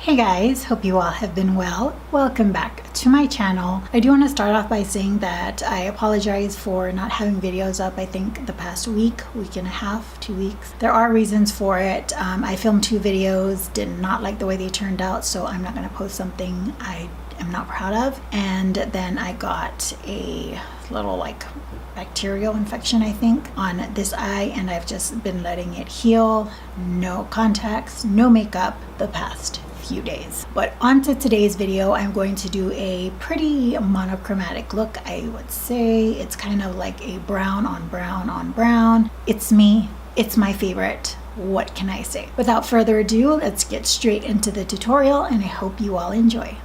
Hey guys, hope you all have been well. Welcome back to my channel. I do want to start off by saying that I apologize for not having videos up, I think the past week and a half, 2 weeks. There are reasons for it. I filmed 2 videos, did not like the way they turned out, so I'm not going to post something I am not proud of. And then I got a little bacterial infection, I think, on this eye, and I've just been letting it heal. No contacts, no makeup the past few days. But on to today's video, I'm going to do a pretty monochromatic look. I would say it's kind of like a brown on brown on brown. It's me, it's my favorite. What can I say? Without further ado, let's get straight into the tutorial, and I hope you all enjoy.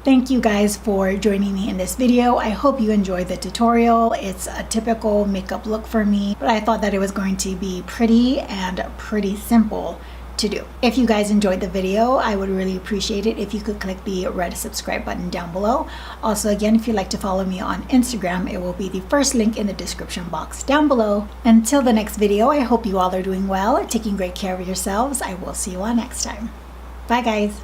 Thank you guys for joining me in this video. I hope you enjoyed the tutorial. It's a typical makeup look for me, but I thought that it was going to be pretty and pretty simple to do. If you guys enjoyed the video, I would really appreciate it if you could click the red subscribe button down below. Also, again, if you'd like to follow me on Instagram, it will be the first link in the description box down below. Until the next video, I hope you all are doing well, taking great care of yourselves. I will see you all next time. Bye guys.